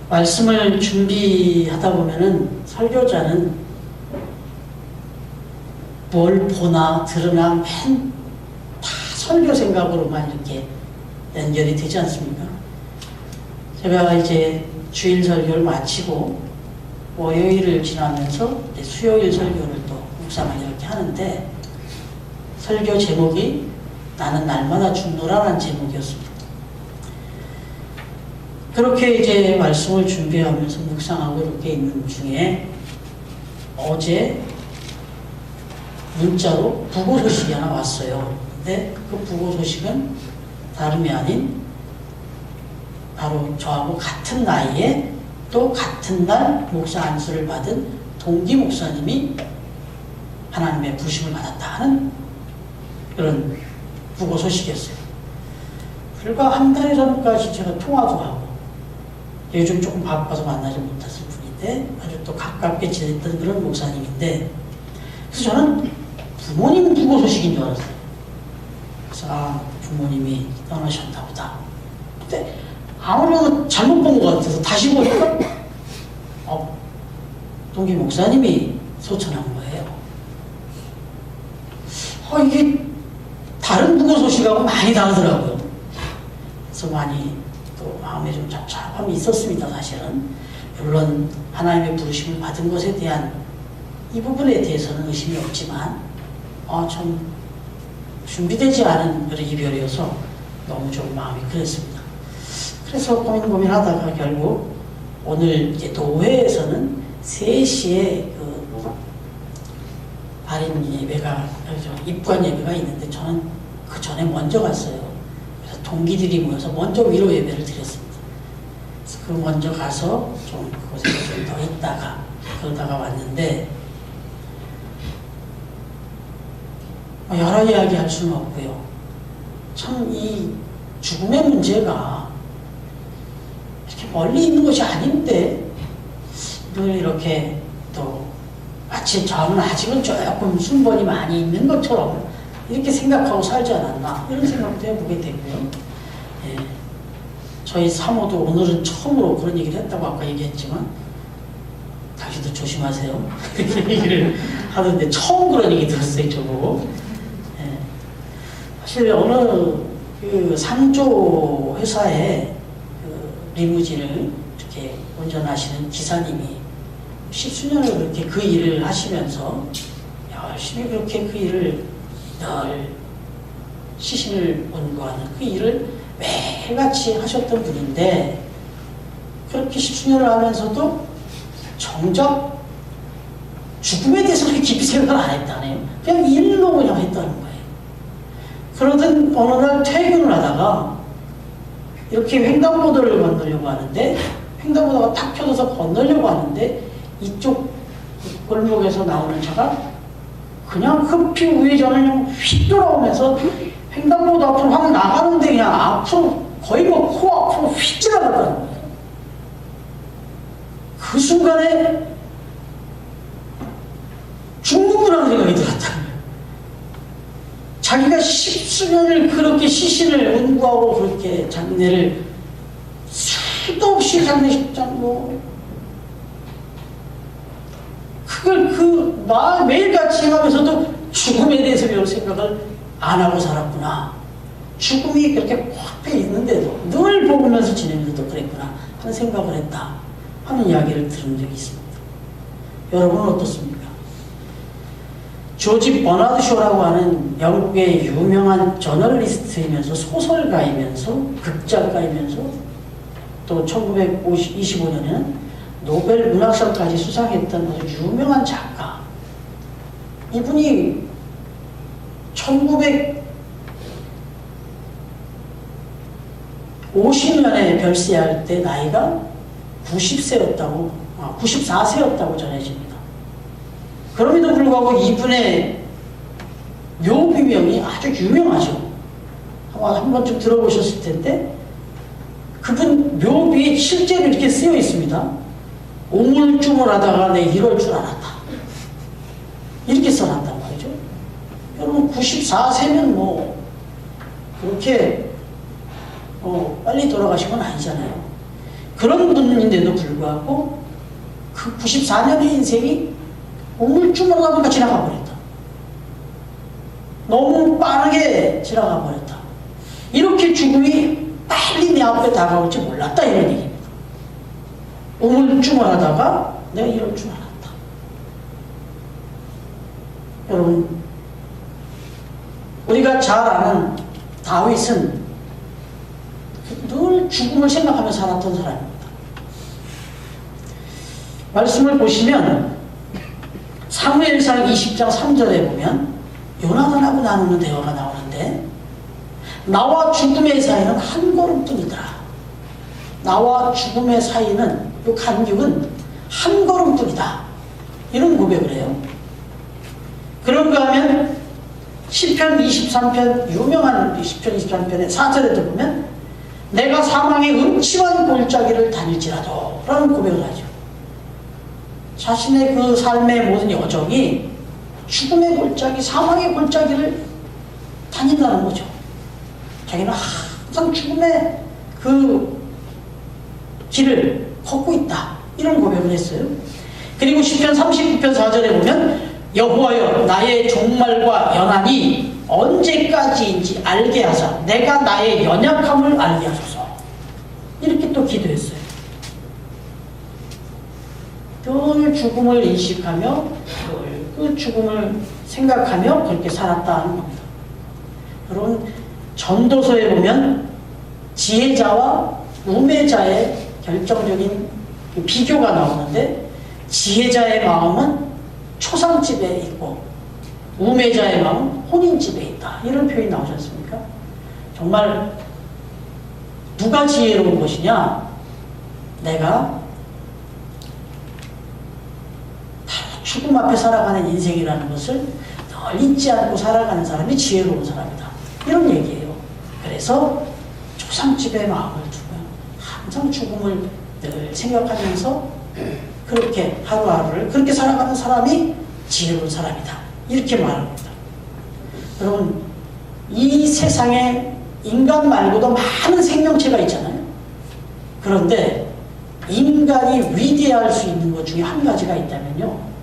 말씀을 준비하다 보면은 설교자는 뭘 보나 들으나 맨 다 설교 생각으로만 이렇게 연결이 되지 않습니까? 제가 이제 주일 설교를 마치고 월요일을 지나면서 이제 수요일 설교를 또 묵상을 이렇게 하는데 설교 제목이 나는 날마다 죽노라라는 제목이었습니다. 그렇게 이제 말씀을 준비하면서 묵상하고 이렇게 있는 중에 어제 문자로 부고 소식이 하나 왔어요. 근데 그 부고 소식은 다름이 아닌 바로 저하고 같은 나이에 또 같은 날 목사 안수를 받은 동기 목사님이 하나님의 부르심을 받았다 하는 그런 부고 소식이었어요. 불과 한 달 전까지 제가 통화도 하고 요즘 조금 바빠서 만나지 못했을 뿐인데 아주 또 가깝게 지냈던 그런 목사님인데 그래서 저는 부모님 부고 소식인 줄 알았어요. 그래서 부모님이 떠나셨나 보다. 근데 아무래도 잘못 본 것 같아서 다시 보니까 동기 목사님이 소천한 거예요. 이게 다른 부고 소식하고 많이 다르더라고요. 그래서 많이 또 마음에 좀 잡잡함이 있었습니다. 사실은 물론 하나님의 부르심을 받은 것에 대한 이 부분에 대해서는 의심이 없지만 좀 준비되지 않은 그런 이별이어서 너무 좀 마음이 그랬습니다. 그래서 고민하다가 결국 오늘 이제 노회에서는 3시에 그 발인 예배가 입관 예배가 있는데 저는 그 전에 먼저 갔어요. 그래서 동기들이 모여서 먼저 위로 예배를 드렸습니다. 그래서 그 먼저 가서 좀 그곳에 좀 더 있다가 그러다가 왔는데 여러 이야기 할 수는 없고요. 참 이 죽음의 문제가 이렇게 멀리 있는 것이 아닌데 늘 이렇게 또 마치 저는 아직은 조금 순번이 많이 있는 것처럼 이렇게 생각하고 살지 않았나 이런 생각도 해보게 되고요. 예. 저희 사모도 오늘은 처음으로 그런 얘기를 했다고 아까 얘기했지만 당신도 조심하세요 이렇게 얘기를 하던데 처음 그런 얘기 들었어요 저보고. 예. 사실 어느 그 상조 회사에 그 리무진을 이렇게 운전하시는 기사님이 10수년을 그렇게 그 일을 하시면서 열심히 그렇게 그 일을 늘 시신을 운구하는 그 일을 매일같이 하셨던 분인데 그렇게 10수년을 하면서도 정작 죽음에 대해서 그렇게 깊이 생각을 안 했다네요. 그냥 일로 그냥 했다는 거예요. 그러던 어느 날 퇴근을 하다가 이렇게 횡단보도를 건너려고 하는데 횡단보도가 탁 펴져서 건너려고 하는데 이쪽 골목에서 나오는 차가 그냥 급히 우회전을 그냥 휙 돌아오면서 횡단보도 앞으로 확 나가는데 그냥 앞으로 거의 뭐 코 앞으로 휙 지나갔다는 거예요. 그 순간에 죽는구나는 생각이 들었다는 거예요. 자기가 10수년을 그렇게 시신을 운구하고 그렇게 장례를 수도 없이 장례식장 그걸 매일같이 해가면서도 죽음에 대해서 별 생각을 안 하고 살았구나. 죽음이 그렇게 확 있는데도 늘 보면서 지내면서도 그랬구나 하는 생각을 했다 하는 이야기를 들은 적이 있습니다. 여러분은 어떻습니까? 조지 버나드 쇼라고 하는 영국의 유명한 저널리스트이면서 소설가이면서 극작가이면서 또 1925년에는 노벨 문학상까지 수상했던 아주 유명한 작가. 이분이 1950년에 별세할 때 나이가 94세였다고 전해집니다. 그럼에도 불구하고 이분의 묘비명이 아주 유명하죠. 아마 한 번쯤 들어보셨을 텐데 그분 묘비에 실제로 이렇게 쓰여 있습니다. 우물쭈물하다가 내 이럴 줄 알았다. 이렇게 써놨단 말이죠. 여러분 94세면 그렇게 빨리 돌아가신 건 아니잖아요. 그런 분인데도 불구하고 그 94년의 인생이 우물쭈물하니까 지나가 버렸다. 너무 빠르게 지나가 버렸다. 이렇게 죽음이 빨리 내 앞에 다가올 줄 몰랐다, 이런 얘기입니다. 우물쭈물하다가 내가 이럴 줄 알았다. 여러분, 우리가 잘 아는 다윗은 늘 죽음을 생각하며 살았던 사람입니다. 말씀을 보시면 사무엘상 20장 3절에 보면 요나단하고 나누는 대화가 나오는데, 나와 죽음의 사이는 한 걸음뿐이더라. 나와 죽음의 사이는, 이 간격은 한 걸음뿐이다. 이런 고백을 해요. 그런가 하면 시편 23편, 유명한 시편 23편의 4절에도 보면 내가 사망의 음침한 골짜기를 다닐지라도 라는 고백을 하죠. 자신의 그 삶의 모든 여정이 죽음의 골짜기, 사망의 골짜기를 다닌다는 거죠. 자기는 항상 죽음의 그 길을 걷고 있다, 이런 고백을 했어요. 그리고 시편 39편 4절에 보면 여호와여, 나의 종말과 연한이 언제까지인지 알게 하사 내가 나의 연약함을 알게 하소서, 이렇게 또 기도했어요. 늘 죽음을 인식하며 그 죽음을 생각하며 그렇게 살았다 하는 겁니다. 여러분, 전도서에 보면 지혜자와 우매자의 결정적인 비교가 나오는데, 지혜자의 마음은 초상집에 있고 우매자의 마음은 혼인집에 있다, 이런 표현이 나오지 않습니까? 정말 누가 지혜로운 것이냐? 내가 죽음 앞에 살아가는 인생이라는 것을 늘 잊지 않고 살아가는 사람이 지혜로운 사람이다, 이런 얘기예요. 그래서 초상집에 마음을 두고 항상 죽음을 늘 생각하면서 그렇게 하루하루를 그렇게 살아가는 사람이 지혜로운 사람이다, 이렇게 말합니다. 여러분, 이 세상에 인간 말고도 많은 생명체가 있잖아요. 그런데 인간이 위대할 수 있는 것 중에 한 가지가 있다면요,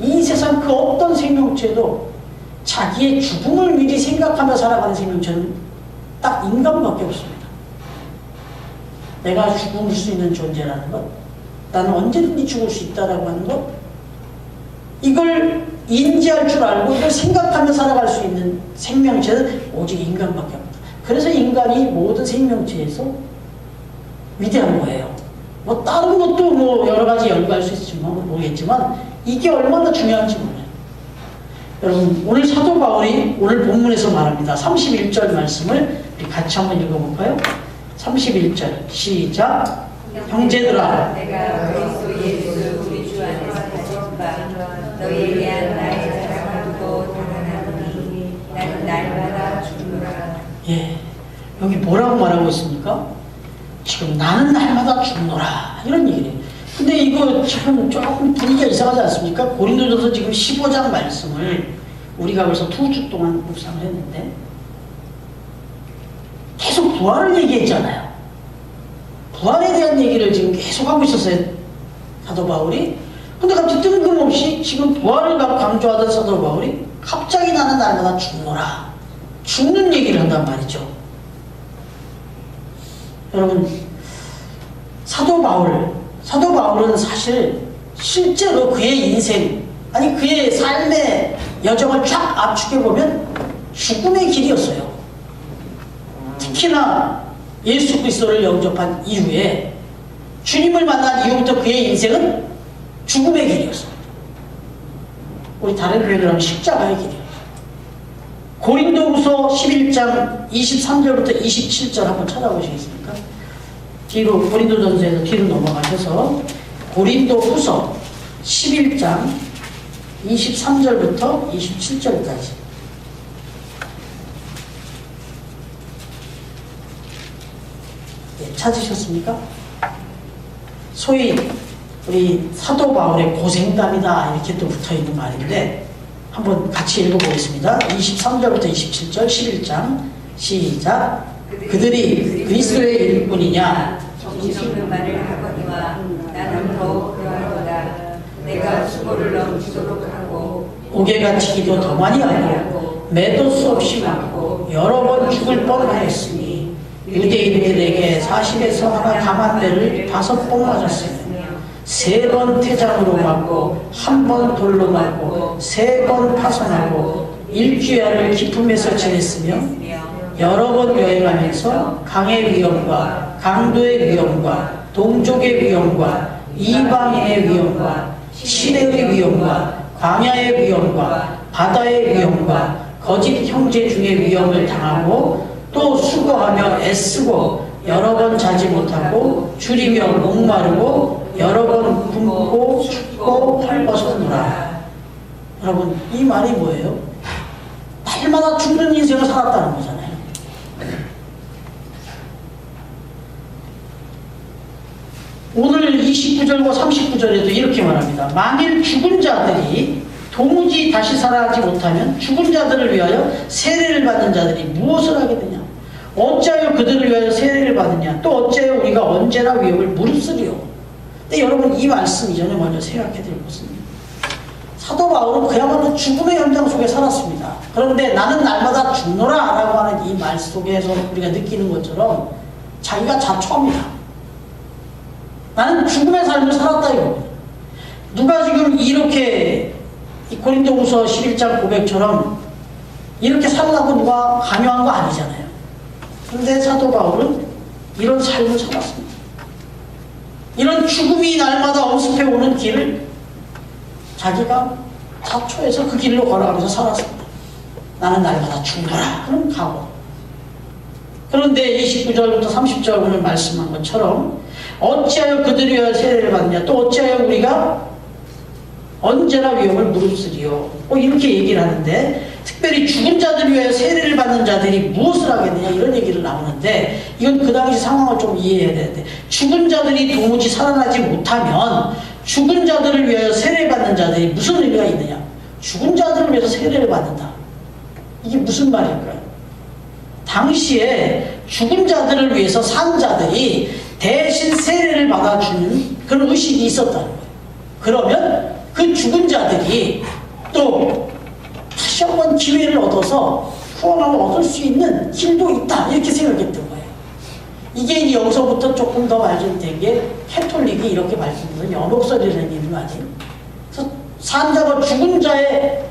이 세상 그 어떤 생명체도 자기의 죽음을 미리 생각하며 살아가는 생명체는 딱 인간밖에 없습니다. 내가 죽을 수 있는 존재라는 것, 나는 언제든지 죽을 수 있다라고 하는 것, 이걸 인지할 줄 알고 이걸 생각하며 살아갈 수 있는 생명체는 오직 인간밖에 없다. 그래서 인간이 모든 생명체에서 위대한 거예요. 뭐 다른 것도 뭐 여러 가지 연구할 수 있지만 모르겠지만 이게 얼마나 중요한지 몰라요. 여러분, 오늘 사도 바울이 오늘 본문에서 말합니다. 31절 말씀을 우리 같이 한번 읽어볼까요? 31절 시작. 형제들아, 내가 그리스도 예수 우리 주 안에서 가진 바 너희에 대한 나의 자랑하고 당연하노니 나는 날마다 죽노라. 예, 여기 뭐라고 말하고 있습니까? 지금 나는 날마다 죽노라, 이런 얘기예요. 근데 이거 참 조금 분위기가 이상하지 않습니까? 고린도전서 지금 15장 말씀을 우리가 벌써 2주 동안 묵상을 했는데 계속 부활을 얘기했잖아요. 부활에 대한 얘기를 지금 계속 하고 있었어요, 사도 바울이. 근데 갑자기 뜬금없이 지금 부활을 강조하던 사도 바울이 갑자기 나는 날마다 죽노라, 죽는 얘기를 한단 말이죠. 여러분, 사도 바울은 사실 실제로 그의 인생, 아니 그의 삶의 여정을 쫙 압축해보면 죽음의 길이었어요. 특히나 예수 그리스도를 영접한 이후에, 주님을 만난 이후부터 그의 인생은 죽음의 길이었습니다. 우리 다른 표현을 하면 십자가의 길이에요. 고린도후서 11장 23절부터 27절 한번 찾아보시겠습니까? 뒤로, 고린도전서에서 뒤로 넘어가셔서 고린도후서 11장 23절부터 27절까지. 예, 찾으셨습니까? 소위 우리 사도 바울의 고생담이다, 이렇게 또 붙어있는 말인데 한번 같이 읽어보겠습니다. 23절부터 27절 11장 시작. 그들이 그리스도의 일꾼이냐 정신없는 말을 옥에 갇히기도 더 많이 하고 매도 수 없이 많고 여러 번 죽을 뻔하였으니 유대인들에게 40에서 하나 감한 대를 5번 맞았으며 3번 태장으로 맞고 1번 돌로 맞고 3번 파손하고 일주야를 기품에서 지냈으며 여러 번 여행하면서 강의 위험과 강도의 위험과 동족의 위험과 이방인의 위험과 시대의 위험과 광야의 위험과 바다의 위험과 거짓 형제 중의 위험을 당하고 또 수고하며 애쓰고 여러 번 자지 못하고 줄이며 목마르고 여러 번 굶고 춥고 헐벗었노라. 여러분, 이 말이 뭐예요? 날마다 죽는 인생을 살았다는 거잖아요. 오늘 29절과 39절에도 이렇게 말합니다. 만일 죽은 자들이 도무지 다시 살아나지 못하면 죽은 자들을 위하여 세례를 받는 자들이 무엇을 하게 되냐? 어찌하여 그들을 위하여 세례를 받느냐? 또 어찌하여 우리가 언제나 위협을 무릅쓰리요? 근데 여러분, 이 말씀 이전에 먼저 생각해 드릴 것은 사도 바울은 그야말로 죽음의 현장 속에 살았습니다. 그런데 나는 날마다 죽노라 라고 하는 이 말 속에서 우리가 느끼는 것처럼 자기가 자초합니다. 나는 죽음의 삶을 살았다 이겁니다. 누가 지금 이렇게 고린도후서 11장 고백처럼 이렇게 살라고 누가 강요한 거 아니잖아요. 그런데 사도 바울은 이런 삶을 살았습니다. 이런 죽음이 날마다 엄습해 오는 길을 자기가 자초해서 그 길로 걸어가면서 살았습니다. 나는 날마다 죽노라. 그럼 가고. 그런데 29절부터 30절 오늘 말씀한 것처럼 어찌하여 그들이 위하여 세례를 받느냐? 또 어찌하여 우리가 언제나 위험을 무릅쓰리요? 이렇게 얘기를 하는데, 특별히 죽은 자들 위하여 세례를 받는 자들이 무엇을 하겠느냐? 이런 얘기를 나오는데, 이건 그 당시 상황을 좀 이해해야 되는데, 죽은 자들이 도무지 살아나지 못하면 죽은 자들을 위하여 세례를 받는 자들이 무슨 의미가 있느냐? 죽은 자들을 위해서 세례를 받는다. 이게 무슨 말일까요? 당시에 죽은 자들을 위해서 산 자들이 대신 세례를 받아주는 그런 의식이 있었다는 거예요. 그러면 그 죽은 자들이 또 다시 한번 기회를 얻어서 구원을 얻을 수 있는 길도 있다, 이렇게 생각했던 거예요. 이게 여기서부터 조금 더 발전된 게 캐톨릭이 이렇게 말씀드린 연옥설이라는 이름 아니에요. 그래서 산 자가 죽은 자의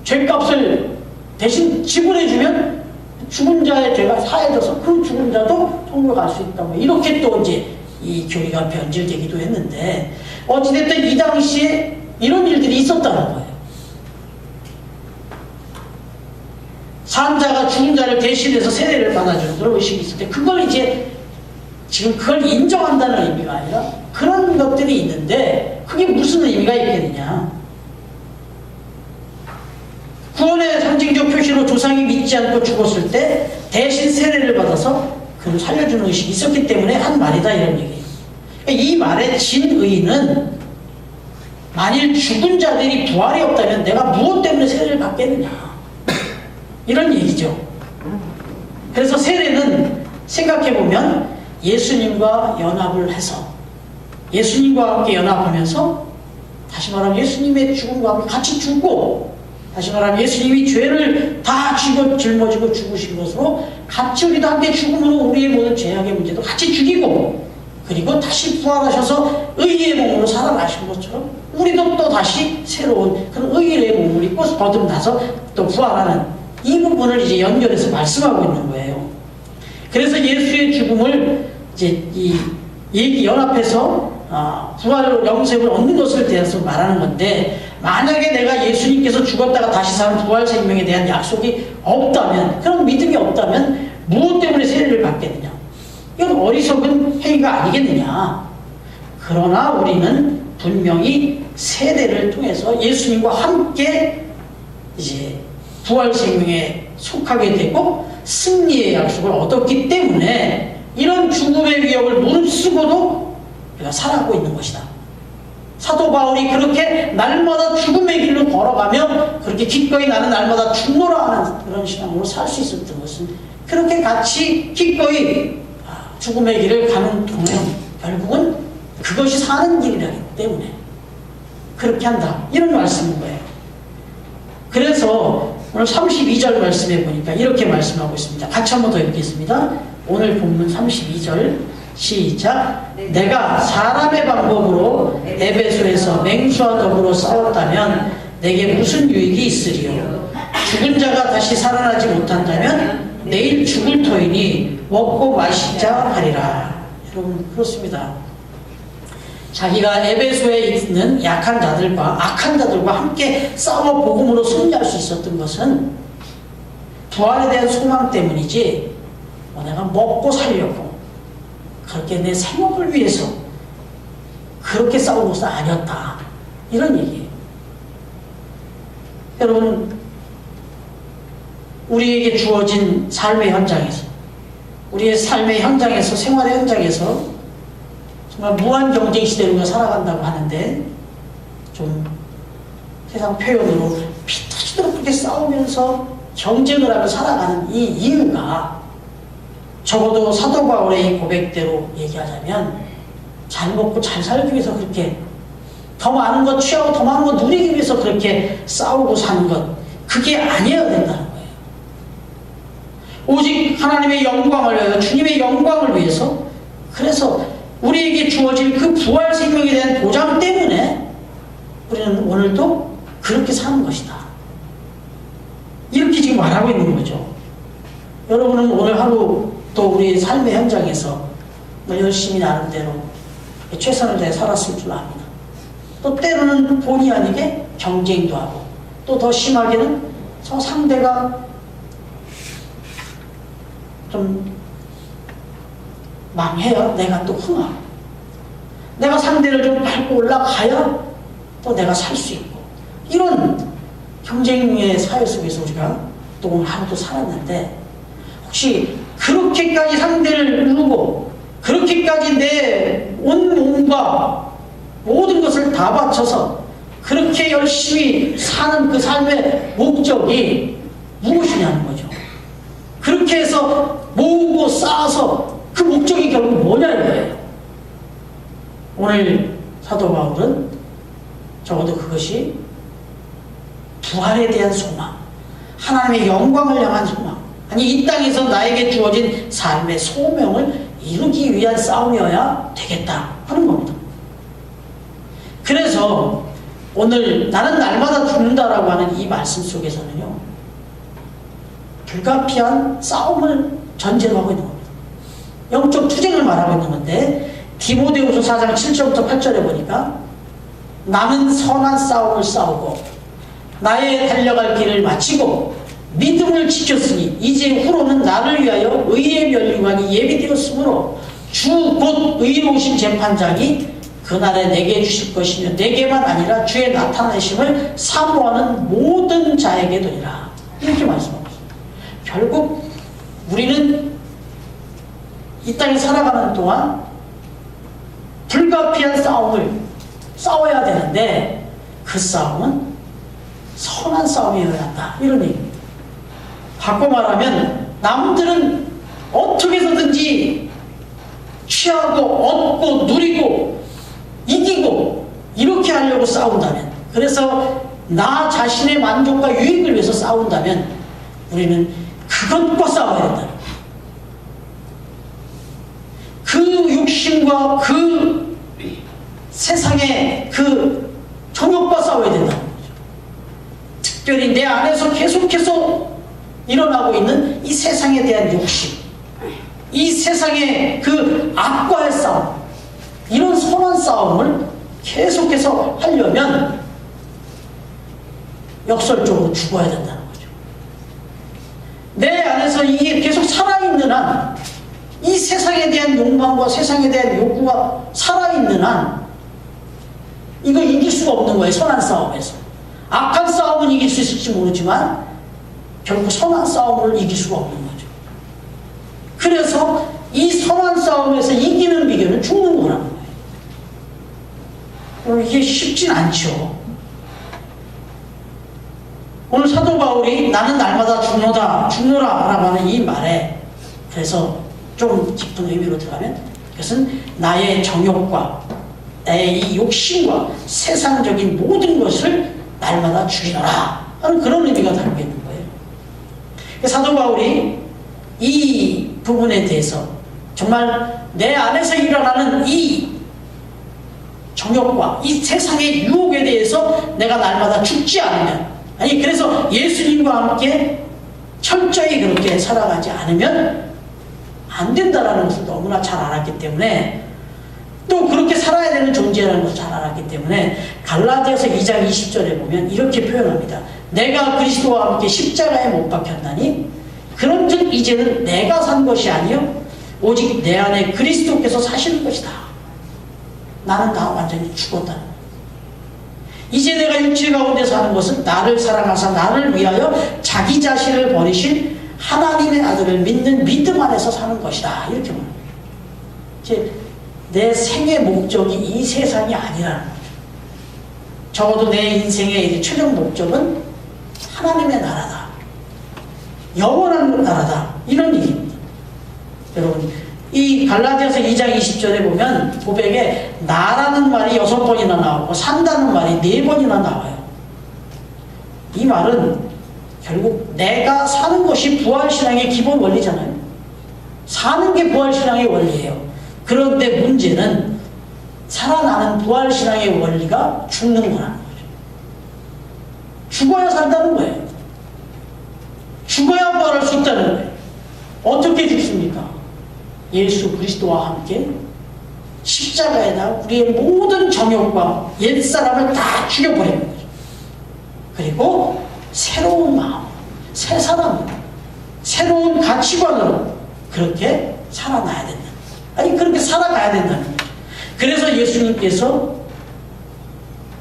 죄값을 대신 지불해주면 죽은 자의 죄가 사해져서 그 죽은 자도 천국에 갈 수 있다. 이렇게 또 이제 이 교리가 변질되기도 했는데, 어찌됐든 이 당시에 이런 일들이 있었다는 거예요. 산 자가 죽은 자를 대신해서 세례를 받아주는 그런 의식이 있을 때, 그걸 이제 지금 그걸 인정한다는 의미가 아니라 그런 것들이 있는데, 그게 무슨 의미가 있겠느냐? 구원의 상징적 표시로 조상이 믿지 않고 죽었을 때 대신 세례를 받아서 그를 살려주는 의식이 있었기 때문에 한 말이다, 이런 얘기예요. 이 말의 진의는 만일 죽은 자들이 부활이 없다면 내가 무엇 때문에 세례를 받겠느냐, 이런 얘기죠. 그래서 세례는 생각해보면 예수님과 연합을 해서 예수님과 함께 연합하면서, 다시 말하면 예수님의 죽음과 함께 같이 죽고, 다시 말하면 예수님이 죄를 다 짊어지고 죽으신 것으로 같이 우리도 함께 죽음으로 우리의 모든 죄악의 문제도 같이 죽이고, 그리고 다시 부활하셔서 의의 몸으로 살아나신 것처럼 우리도 또 다시 새로운 그런 의의 몸을 입고 거듭나서 또 부활하는 이 부분을 이제 연결해서 말씀하고 있는 거예요. 그래서 예수의 죽음을 이제 이 얘기 연합해서 부활 영생을 얻는 것을 대해서 말하는 건데, 만약에 내가 예수님께서 죽었다가 다시 사는 부활 생명에 대한 약속이 없다면, 그런 믿음이 없다면 무엇 때문에 세례를 받겠느냐? 이건 어리석은 행위가 아니겠느냐? 그러나 우리는 분명히 세례를 통해서 예수님과 함께 이제 부활 생명에 속하게 되고 승리의 약속을 얻었기 때문에 이런 죽음의 위협을 무릅쓰고도 우리가 살아가고 있는 것이다. 사도 바울이 그렇게 날마다 죽음의 길로 걸어가며 그렇게 기꺼이 나는 날마다 죽노라 하는 그런 신앙으로 살 수 있었던 것은, 그렇게 같이 기꺼이 죽음의 길을 가는 동안 결국은 그것이 사는 길이라기 때문에 그렇게 한다, 이런 말씀인 거예요. 그래서 오늘 32절 말씀해 보니까 이렇게 말씀하고 있습니다. 같이 한번 더 읽겠습니다. 오늘 본문 32절 시작. 내가 사람의 방법으로 에베소에서 맹수와 더불어 싸웠다면 내게 무슨 유익이 있으리요? 죽은 자가 다시 살아나지 못한다면 내일 죽을 터이니 먹고 마시자 하리라. 여러분 그렇습니다. 자기가 에베소에 있는 약한 자들과 악한 자들과 함께 싸워 복음으로 승리할 수 있었던 것은 부활에 대한 소망 때문이지 내가 먹고 살려고 그렇게 내 생업을 위해서 그렇게 싸운 것은 아니었다. 이런 얘기예요. 여러분 우리에게 주어진 삶의 현장에서 우리의 삶의 현장에서 생활의 현장에서 정말 무한 경쟁 시대를 우리가 살아간다고 하는데 좀 세상 표현으로 피 터지도록 그렇게 싸우면서 경쟁을 하며 살아가는 이 이유가 적어도 사도 바울의 이 고백대로 얘기하자면 잘 먹고 잘 살기 위해서 그렇게 더 많은 것 취하고 더 많은 것 누리기 위해서 그렇게 싸우고 사는 것 그게 아니어야 된다는 거예요. 오직 하나님의 영광을 위해서 주님의 영광을 위해서 그래서 우리에게 주어질 그 부활 생명에 대한 보장 때문에 우리는 오늘도 그렇게 사는 것이다. 이렇게 지금 말하고 있는 거죠. 여러분은 오늘 하루 또 우리 삶의 현장에서 열심히 나름대로 최선을 다해 살았을 줄 압니다. 또 때로는 본의 아니게 경쟁도 하고 또 더 심하게는 저 상대가 좀 망해야 내가 또 흥하고 내가 상대를 좀 밟고 올라가야 또 내가 살 수 있고 이런 경쟁의 사회 속에서 우리가 또 오늘 하루도 살았는데 혹시 그렇게까지 상대를 누르고 그렇게까지 내 온 몸과 모든 것을 다 바쳐서 그렇게 열심히 사는 그 삶의 목적이 무엇이냐는 거죠. 그렇게 해서 모으고 쌓아서 그 목적이 결국 뭐냐 이거예요. 오늘 사도 바울은 적어도 그것이 부활에 대한 소망, 하나님의 영광을 향한 소망, 아니 이 땅에서 나에게 주어진 삶의 소명을 이루기 위한 싸움이어야 되겠다 하는 겁니다. 그래서 오늘 나는 날마다 죽는다라고 하는 이 말씀 속에서는요 불가피한 싸움을 전제로 하고 있는 겁니다. 영적 투쟁을 말하고 있는 건데 디모데후서 4장 7절부터 8절에 보니까 나는 선한 싸움을 싸우고 나의 달려갈 길을 마치고 믿음을 지켰으니 이제 후로는 나를 위하여 의의 면류관이 예비되었으므로 주 곧 의로우신 재판장이 그날에 내게 주실 것이며 내게만 아니라 주의 나타내심을 사모하는 모든 자에게 되리라. 이렇게 말씀하고 있습니다. 결국 우리는 이 땅에 살아가는 동안 불가피한 싸움을 싸워야 되는데 그 싸움은 선한 싸움이어야 한다. 이런 얘기입니다. 바꿔 말하면 남들은 어떻게 해서든지 취하고 얻고 누리고 이기고 이렇게 하려고 싸운다면 그래서 나 자신의 만족과 유익을 위해서 싸운다면 우리는 그것과 싸워야 된다. 그 욕심과 그 세상의 그 정욕과 싸워야 된다는 거죠. 특별히 내 안에서 계속해서 일어나고 있는 이 세상에 대한 욕심, 이 세상의 그 악과의 싸움, 이런 선한 싸움을 계속해서 하려면 역설적으로 죽어야 된다는 거죠. 내 안에서 이게 계속 살아있는 한, 이 세상에 대한 욕망과 세상에 대한 욕구가 살아있는 한 이거 이길 수가 없는 거예요. 선한 싸움에서. 악한 싸움은 이길 수 있을지 모르지만 결국 선한 싸움을 이길 수가 없는 거죠. 그래서 이 선한 싸움에서 이기는 비결은 죽는 거라는 거예요. 이게 쉽진 않죠. 오늘 사도 바울이 나는 날마다 죽노라 라고 하는 이 말에 그래서 좀 깊은 의미로 들어가면 그것은 나의 정욕과 나의 이 욕심과 세상적인 모든 것을 날마다 죽이노라 하는 그런 의미가 담겨 있는 거예요. 사도 바울이 이 부분에 대해서 정말 내 안에서 일어나는 이 정욕과 이 세상의 유혹에 대해서 내가 날마다 죽지 않으면, 아니 그래서 예수님과 함께 철저히 그렇게 살아가지 않으면 안 된다라는 것을 너무나 잘 알았기 때문에, 또 그렇게 살아야 되는 존재라는 것을 잘 알았기 때문에 갈라디아서 2장 20절에 보면 이렇게 표현합니다. 내가 그리스도와 함께 십자가에 못 박혔나니 그런즉 이제는 내가 산 것이 아니요 오직 내 안에 그리스도께서 사시는 것이다. 나는 다 완전히 죽었다는 거예요. 이제 내가 육체 가운데 사는 것은 나를 사랑하사 나를 위하여 자기 자신을 버리신 하나님의 아들을 믿는 믿음 안에서 사는 것이다. 이렇게 말합니다. 이제 내 생의 목적이 이 세상이 아니라는 거죠. 적어도 내 인생의 최종 목적은 하나님의 나라다. 영원한 나라다. 이런 얘기입니다. 여러분, 이 갈라디아서 2장 20절에 보면 고백에 나라는 말이 6번이나 나오고 산다는 말이 4번이나 나와요. 이 말은 결국 내가 사는 것이 부활신앙의 기본 원리잖아요. 사는 게 부활신앙의 원리예요. 그런데 문제는 살아나는 부활신앙의 원리가 죽는 거라는 거죠. 죽어야 산다는 거예요. 죽어야 부활할 수 있다는 거예요. 어떻게 죽습니까? 예수 그리스도와 함께 십자가에다 우리의 모든 정욕과 옛사람을 다 죽여버리는 거죠. 그리고 새로운 마음, 새 사람, 새로운 가치관으로 그렇게 살아나야 된다. 아니 그렇게 살아가야 된다는 거죠. 그래서 예수님께서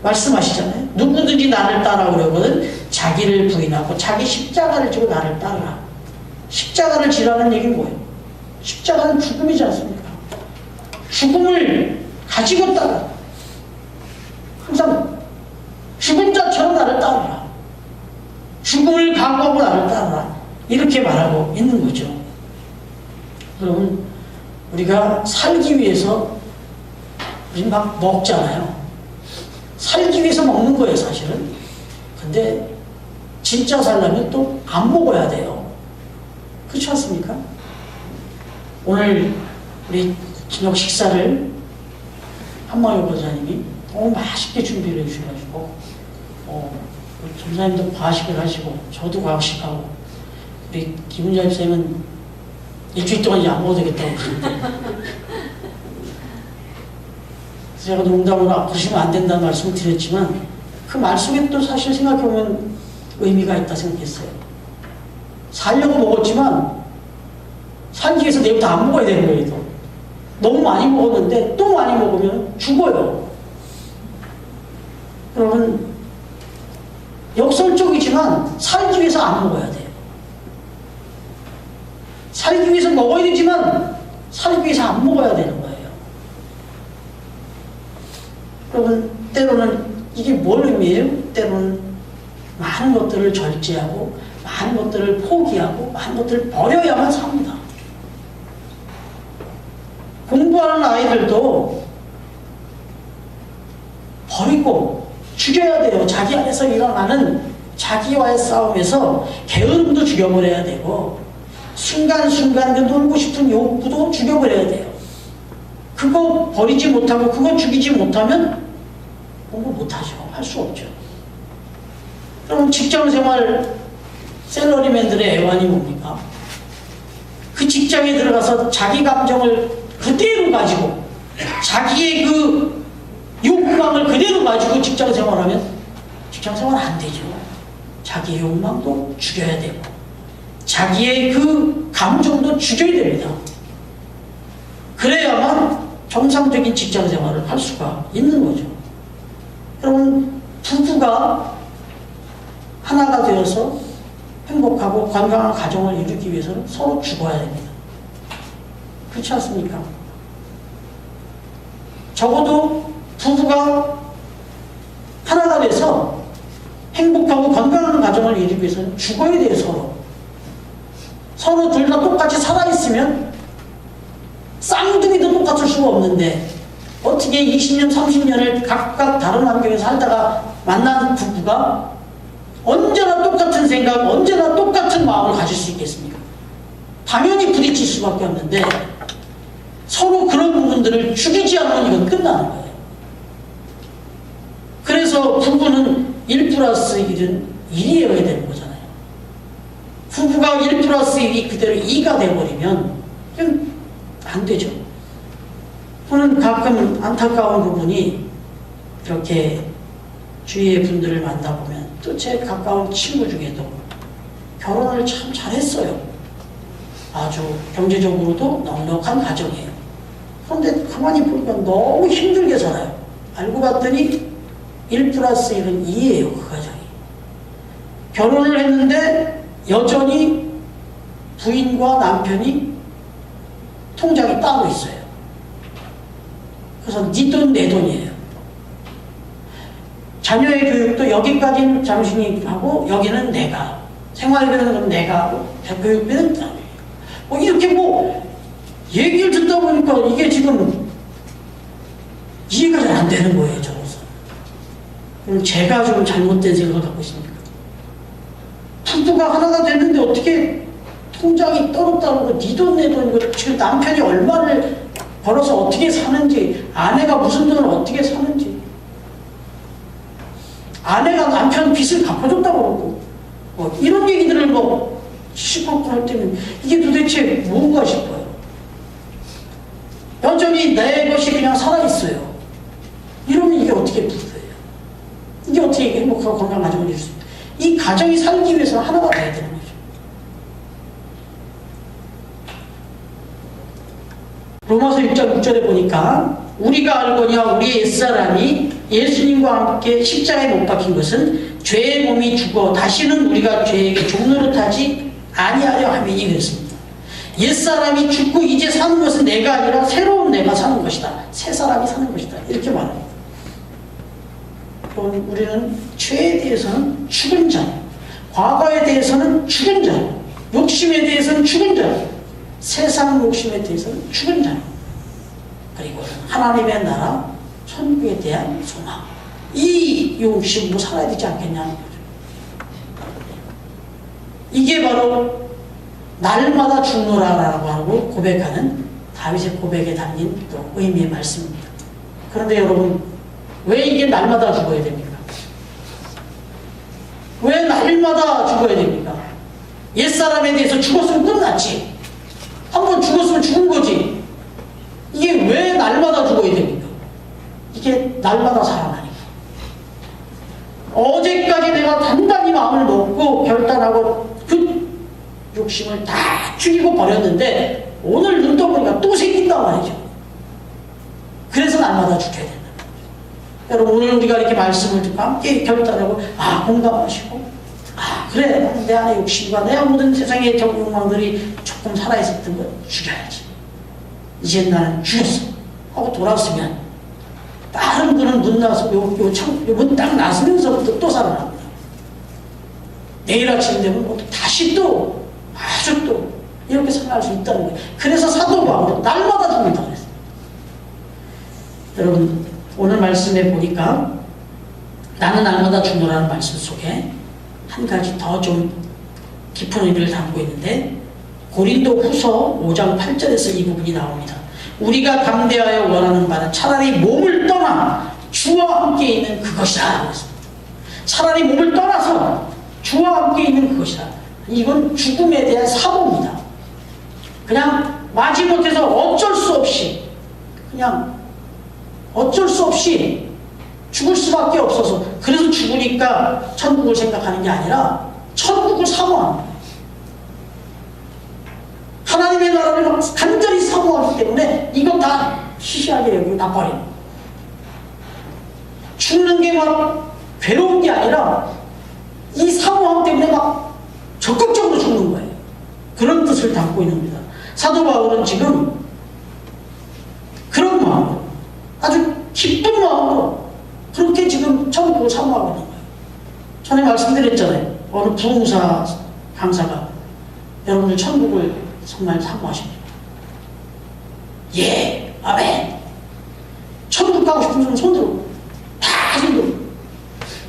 말씀하시잖아요. 누구든지 나를 따라오려거든 자기를 부인하고 자기 십자가를 지고 나를 따르라. 십자가를 지라는 얘기는 뭐예요? 십자가는 죽음이지 않습니까? 죽음을 가지고 따라. 항상 죽은 자처럼 나를 따르라. 죽음을 각오하고 나를 따르라. 이렇게 말하고 있는 거죠. 여러분, 우리가 살기 위해서 우리 막 먹잖아요. 살기 위해서 먹는 거예요, 사실은. 근데 진짜 살려면 또 안 먹어야 돼요. 그렇지 않습니까? 오늘 우리 저녁 식사를 한마요 보사님이 너무 맛있게 준비를 해주셔가지고 우리 전사님도 과식을 하시고 저도 과식하고 우리 김은자 집사님은 일주일 동안 이제 안 먹어도 되겠다고 그러는데 제가 농담으로 그러시면 안 된다는 말씀을 드렸지만 그 말 속에 또 사실 생각해보면 의미가 있다 생각했어요. 살려고 먹었지만 살기 위해서 내일부터 안 먹어야 되는 거예요. 또. 너무 많이 먹었는데 또 많이 먹으면 죽어요. 여러분, 역설적이지만 살기 위해서 안 먹어야 돼요. 살기 위해서 먹어야 되지만 살기 위해서 안 먹어야 되는 거예요. 여러분, 때로는 이게 뭘 의미해요? 때로는 많은 것들을 절제하고 많은 것들을 포기하고 많은 것들을 버려야만 삽니다. 공부하는 아이들도 버리고 죽여야 돼요. 자기 안에서 일어나는 자기와의 싸움에서 게으름도 죽여버려야 되고 순간순간 그 놀고 싶은 욕구도 죽여버려야 돼요. 그거 버리지 못하고 그거 죽이지 못하면 공부 못하죠. 할 수 없죠. 그럼 직장생활 샐러리맨들의 애환이 뭡니까? 그 직장에 들어가서 자기 감정을 그대로 가지고 자기의 그 욕망을 그대로 가지고 직장생활하면 직장생활 안 되죠. 자기의 욕망도 죽여야 되고 자기의 그 감정도 죽여야 됩니다. 그래야만 정상적인 직장생활을 할 수가 있는 거죠. 여러분, 부부가 하나가 되어서 행복하고 건강한 가정을 이루기 위해서는 서로 죽어야 됩니다. 그렇지 않습니까? 적어도 부부가 하나가 돼서 행복하고 건강한 가정을 이루기 위해서는 죽어야 돼요. 서로 둘 다 똑같이 살아있으면 쌍둥이도 똑같을 수가 없는데 어떻게 20년, 30년을 각각 다른 환경에 살다가 만난 부부가 언제나 똑같은 생각, 언제나 똑같은 마음을 가질 수 있겠습니까? 당연히 부딪힐 수밖에 없는데 서로 그런 부분들을 죽이지 않으면 이건 끝나는 거예요. 그래서 부부는 1+1은 1이어야 되는 거잖아요. 부부가 1+1이 그대로 2가 돼버리면 그냥 안 되죠. 저는 가끔 안타까운 부분이 이렇게 주위의 분들을 만나보면 또 제 가까운 친구 중에도 결혼을 참 잘했어요. 아주 경제적으로도 넉넉한 가정이에요. 그런데 가만히 보니까 너무 힘들게 살아요. 알고 봤더니 1+1은 2예요, 그 가정이. 결혼을 했는데 여전히 부인과 남편이 통장이 따로 있어요. 그래서 네 돈, 내 돈이에요. 자녀의 교육도 여기까지는 당신이 하고 여기는 내가, 생활비는 내가 하고 교육비는 뭐 이렇게 뭐 얘기를 듣다 보니까 이게 지금 이해가 잘 안 되는 거예요, 저로서. 그럼 제가 좀 잘못된 생각을 갖고 있습니까? 부부가 하나가 됐는데 어떻게 통장이 따로 따로고 네 돈 내 돈이고 지금 남편이 얼마를 벌어서 어떻게 사는지, 아내가 무슨 돈을 어떻게 사는지, 아내가 남편 빚을 갚아줬다고 그러고 뭐 이런 얘기들을 뭐 시끄럽고 할 때는 이게 도대체 뭔가 싶어요. 여전히 내 것이 그냥 살아있어요. 이러면 이게 어떻게 부부예요? 이게 어떻게 행복하고 건강한 가정을 이룰 수 있어요? 이 가정이 살기 위해서는 하나가 돼야 되는 거죠. 로마서 1장 6절에 보니까 우리가 알거니와 우리의 옛사람이 예수님과 함께 십자가에 못 박힌 것은 죄의 몸이 죽어 다시는 우리가 죄에게 종노릇하지 아니하려 함이니 그랬습니다. 옛사람이 죽고 이제 사는 것은 내가 아니라 새로운 내가 사는 것이다. 새 사람이 사는 것이다. 이렇게 말합니다. 그럼 우리는 죄에 대해서는 죽은 자, 과거에 대해서는 죽은 자, 욕심에 대해서는 죽은 자, 세상 욕심에 대해서는 죽은 자, 그리고 하나님의 나라, 천국에 대한 소망, 이 욕심으로 살아야 되지 않겠냐는 거죠. 이게 바로 날마다 죽노라라고 하고 고백하는 다윗의 고백에 담긴 또 의미의 말씀입니다. 그런데 여러분, 왜 이게 날마다 죽어야 됩니까? 왜 날마다 죽어야 됩니까? 옛사람에 대해서 죽었으면 끝났지. 한번 죽었으면 죽은 거지. 이게 왜 날마다 죽어야 됩니까? 이게 날마다 살아나니까. 어제까지 내가 단단히 마음을 먹고 결단하고 그 욕심을 다 죽이고 버렸는데 오늘 눈 떠보니까 또 생긴단 말이죠. 그래서 날마다 죽여야 된다. 여러분, 오늘 우리가 이렇게 말씀을 듣고 함께 결단하고 공감하시고 그래, 내 안에 욕심과 내 모든 세상의 욕망들이 조금 살아있었던 걸 죽여야지. 이제 나는 죽였어 하고 돌아서면 다른 분은 문 나서 문 딱 나서면서부터 또 살아납니다. 내일 아침 되면 다시 또 아주 또 이렇게 살아날 수 있다는 거예요. 그래서 사도 바울은 날마다 죽는다고 그랬어요. 여러분, 오늘 말씀에 보니까 나는 날마다 죽노라는 말씀 속에 한 가지 더 좀 깊은 의미를 담고 있는데 고린도 후서 5장 8절에서 이 부분이 나옵니다. 우리가 담대하여 원하는 바는 차라리 몸을 떠나 주와 함께 있는 그것이라. 차라리 몸을 떠나서 주와 함께 있는 그것이라. 이건 죽음에 대한 사고입니다. 그냥 마지못해서 어쩔 수 없이 그냥 어쩔 수 없이 죽을 수밖에 없어서, 그래서 죽으니까 천국을 생각하는 게 아니라 천국을 사모하는 거예요. 하나님의 나라를 간절히 사모하기 때문에 이거 다 시시하게 여기고 다 버리는 거예요. 죽는 게 막 괴로운 게 아니라 이 사모함 때문에 막 적극적으로 죽는 거예요. 그런 뜻을 담고 있는 겁니다. 사도 바울은 지금 그런 마음으로, 아주 기쁜 마음으로 그렇게 지금 천국을 사모하고 있는 거예요. 전에 말씀드렸잖아요. 어느 부흥사 강사가 여러분들 천국을 정말 사모하십니까? 예, 아멘. 천국 가고 싶은 사람 손들어. 다 손들어.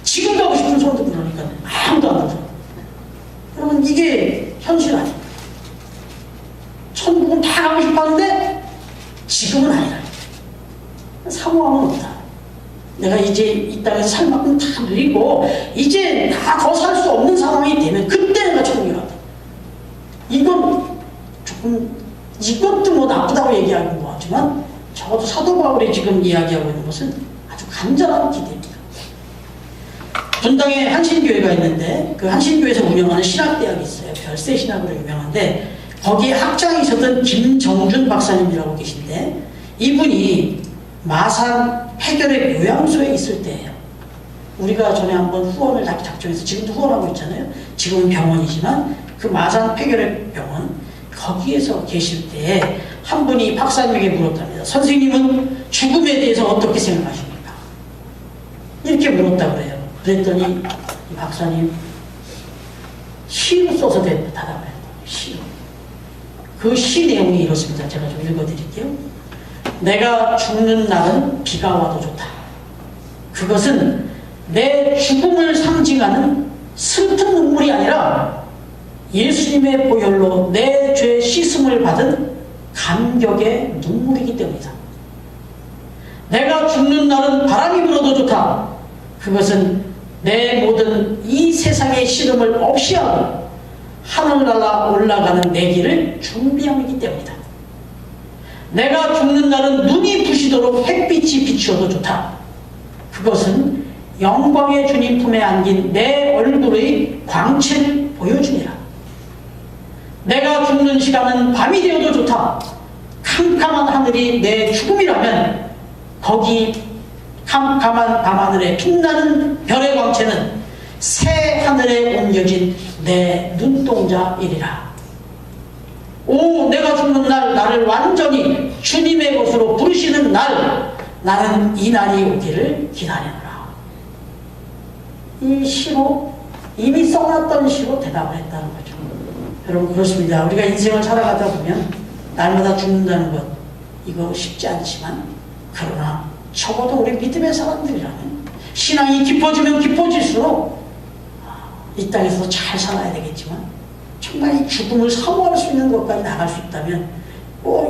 지금 가고 싶은 손들어. 그러니까 아무도 없다. 내가 이제 이 땅에서 살 만큼 다 누리고 이제 나 더 살 수 없는 상황이 되면 그때 내가 천국에 간다. 이건 조금 이것도 뭐 나쁘다고 얘기하는 것 같지만 적어도 사도 바울이 지금 이야기하고 있는 것은 아주 간절한 기대입니다. 분당에 한신교회가 있는데 그 한신교회에서 운영하는 신학대학이 있어요. 별세 신학으로 유명한데 거기에 학장이셨던 김정준 박사님이라고 계신데 이분이 마산 폐결핵 요양소에 있을 때예요. 우리가 전에 한번 후원을 작정해서 지금도 후원하고 있잖아요. 지금은 병원이지만 그 마산 폐결핵 병원 거기에서 계실 때 한 분이 박사님에게 물었답니다. 선생님은 죽음에 대해서 어떻게 생각하십니까? 이렇게 물었다 그래요. 그랬더니 이 박사님 시로 써서 대답을 해요. 시로. 그 시 내용이 이렇습니다. 제가 좀 읽어드릴게요. 내가 죽는 날은 비가 와도 좋다. 그것은 내 죽음을 상징하는 슬픈 눈물이 아니라 예수님의 보혈로 내 죄 씻음을 받은 감격의 눈물이기 때문이다. 내가 죽는 날은 바람이 불어도 좋다. 그것은 내 모든 이 세상의 시름을 없이 하고 하늘나라 올라가는 내 길을 준비함이기 때문이다. 내가 죽는 날은 눈이 부시도록 햇빛이 비추어도 좋다. 그것은 영광의 주님 품에 안긴 내 얼굴의 광채를 보여주니라. 내가 죽는 시간은 밤이 되어도 좋다. 캄캄한 하늘이 내 죽음이라면 거기 캄캄한 밤하늘에 빛나는 별의 광채는 새 하늘에 옮겨진 내 눈동자이리라. 오, 내가 죽는 날 나를 완전히 주님의 것으로 부르시는 날 나는 이 날이 오기를 기다리노라. 이 시로 이미 써놨던 시로 대답을 했다는 거죠. 여러분 그렇습니다. 우리가 인생을 살아가다 보면 날마다 죽는다는 것 이거 쉽지 않지만 그러나 적어도 우리 믿음의 사람들이라면 신앙이 깊어지면 깊어질수록 이 땅에서 잘 살아야 되겠지만 정말 이 죽음을 사모할 수 있는 것까지 나갈 수 있다면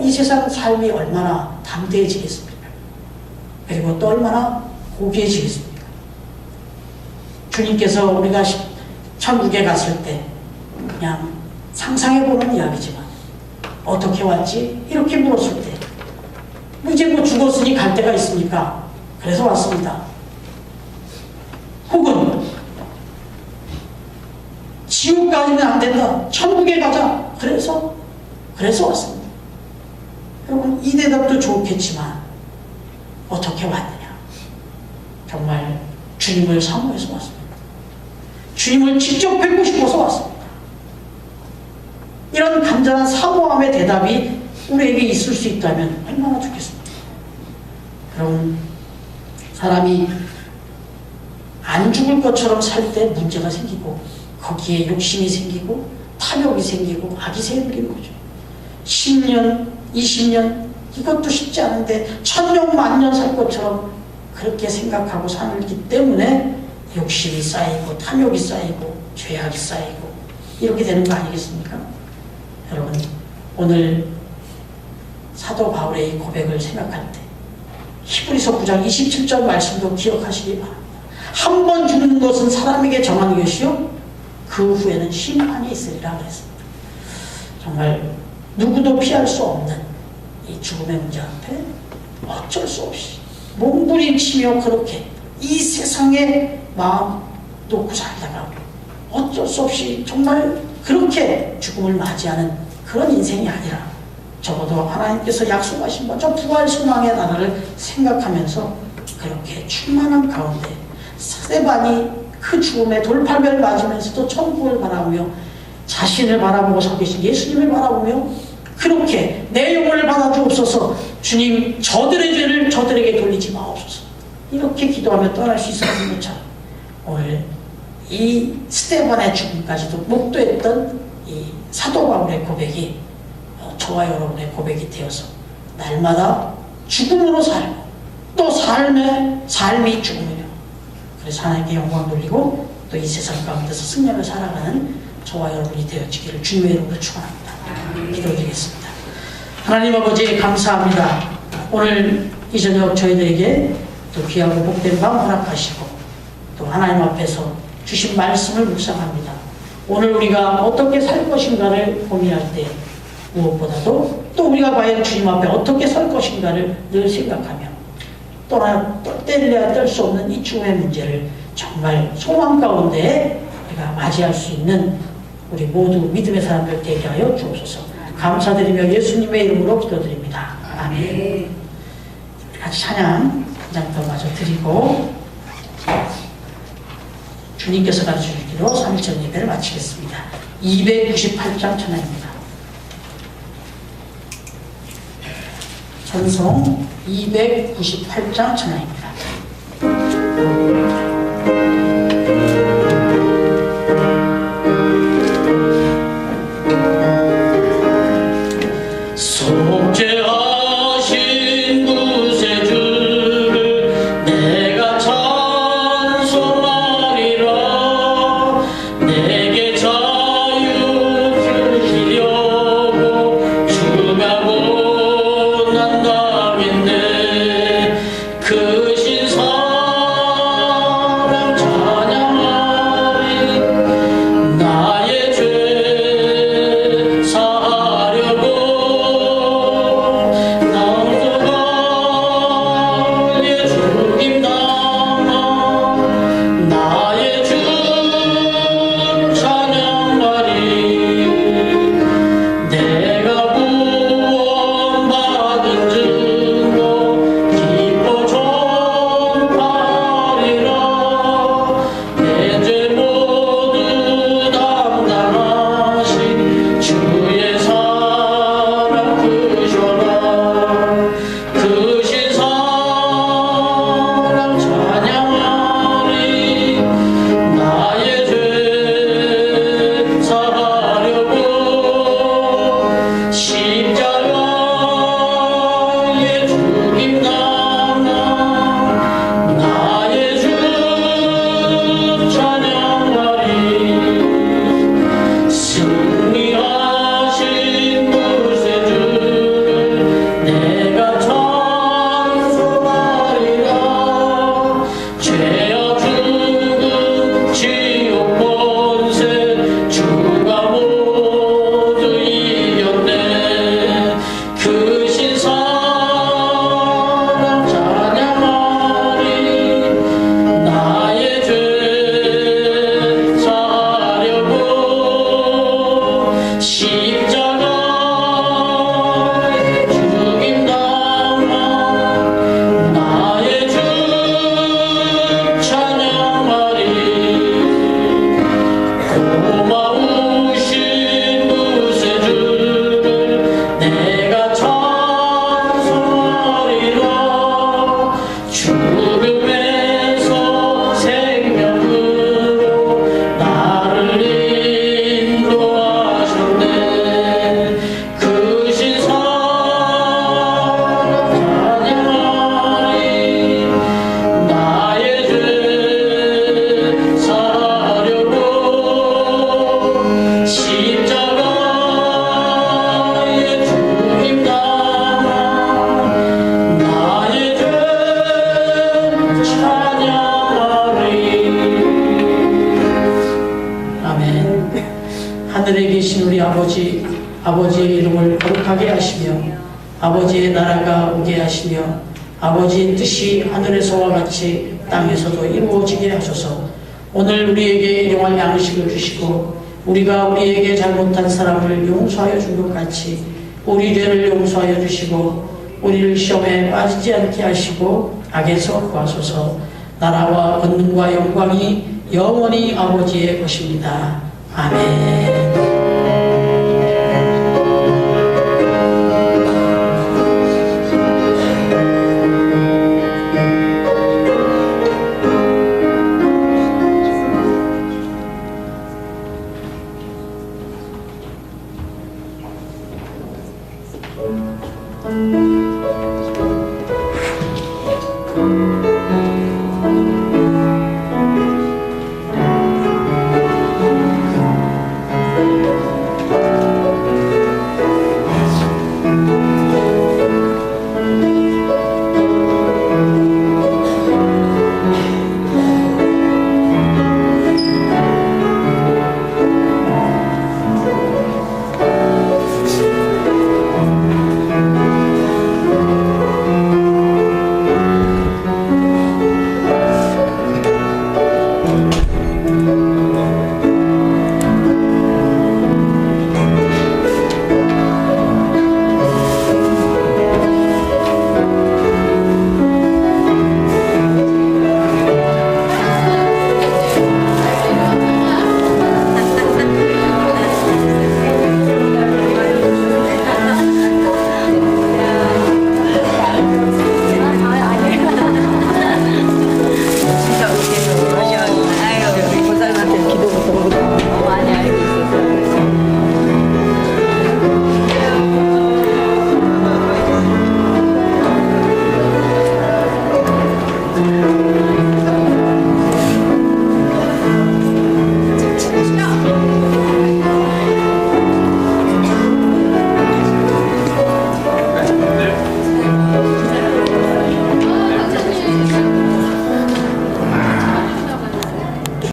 이 세상 삶이 얼마나 담대해지겠습니까? 그리고 또 얼마나 고귀해지겠습니까? 주님께서 우리가 천국에 갔을 때 그냥 상상해보는 이야기지만 어떻게 왔지? 이렇게 물었을 때 이제 뭐 죽었으니 갈 데가 있습니까? 그래서 왔습니다. 혹은 지옥 가면 안 된다. 천국에 가자. 그래서 왔습니다. 여러분 이 대답도 좋겠지만 어떻게 왔느냐? 정말 주님을 사모해서 왔습니다. 주님을 직접 뵙고 싶어서 왔습니다. 이런 간절한 사모함의 대답이 우리에게 있을 수 있다면 얼마나 좋겠습니까? 여러분 사람이 안 죽을 것처럼 살 때 문제가 생기고 거기에 욕심이 생기고 탐욕이 생기고 악이 생기는 거죠. 10년, 20년 이것도 쉽지 않은데 1000년, 만년 살 것처럼 그렇게 생각하고 살기 때문에 욕심이 쌓이고 탐욕이 쌓이고 죄악이 쌓이고 이렇게 되는 거 아니겠습니까? 여러분 오늘 사도 바울의 이 고백을 생각할 때 히브리서 9장 27절 말씀도 기억하시기 바랍니다. 한 번 죽는 것은 사람에게 정한 것이요 그 후에는 심판이 있으리라 그랬습니다. 정말 누구도 피할 수 없는 이 죽음의 문제 앞에 어쩔 수 없이 몸부림치며 그렇게 이 세상에 마음 놓고 살다가 어쩔 수 없이 정말 그렇게 죽음을 맞이하는 그런 인생이 아니라 적어도 하나님께서 약속하신 저 부활 소망의 나라를 생각하면서 그렇게 충만한 가운데 스데반이 그 죽음의 돌팔매를 맞으면서도 천국을 바라보며 자신을 바라보고 서 계신 예수님을 바라보며 그렇게 내 영혼을 받아주옵소서, 주님 저들의 죄를 저들에게 돌리지 마옵소서, 이렇게 기도하며 떠날 수 있었던 것처럼 오늘 이 스데반의 죽음까지도 목도했던 이 사도 바울의 고백이 저와 여러분의 고백이 되어서 날마다 죽음으로 살고 또 삶이 죽음이며 그래서 하나님께 영광 돌리고 또 이 세상 가운데서 승리하며 살아가는 저와 여러분이 되어지기를 주님의 이름으로 축원합니다. 기도드리겠습니다. 하나님 아버지 감사합니다. 오늘 이 저녁 저희들에게 또 귀하고 복된 밤 허락하시고 또 하나님 앞에서 주신 말씀을 묵상합니다. 오늘 우리가 어떻게 살 것인가를 고민할 때 무엇보다도 또 우리가 과연 주님 앞에 어떻게 설 것인가를 늘 생각하며 또나 뗄래야 뗄 수 없는 이 죽음의 문제를 정말 소망 가운데 우리가 맞이할 수 있는 우리 모두 믿음의 사람들 되게 하여 주옵소서. 감사드리며 예수님의 이름으로 기도드립니다. 아멘. 같이 찬양 한 장 더 마저 드리고 주님께서 가르쳐주기로 3일절 예배를 마치겠습니다. 298장 찬양입니다. 전송 298장 찬양입니다. 속죄하신 구세주를 내가 찬송하리라. 내게 자유 주시려고 주가 원한다겠네. 크신 사랑 찬양하리. 나의 죄 사하려고 하늘에 계신 우리 아버지, 아버지의 이름을 거룩하게 하시며 아버지의 나라가 오게 하시며 아버지의 뜻이 하늘에서와 같이 땅에서도 이루어지게 하소서. 오늘 우리에게 일용할 양식을 주시고 우리가 우리에게 잘못한 사람을 용서하여 준 것 같이 우리 죄를 용서하여 주시고 우리를 시험에 빠지지 않게 하시고 악에서 구하소서. 나라와 권능과 영광이 영원히 아버지의 것입니다. 아멘.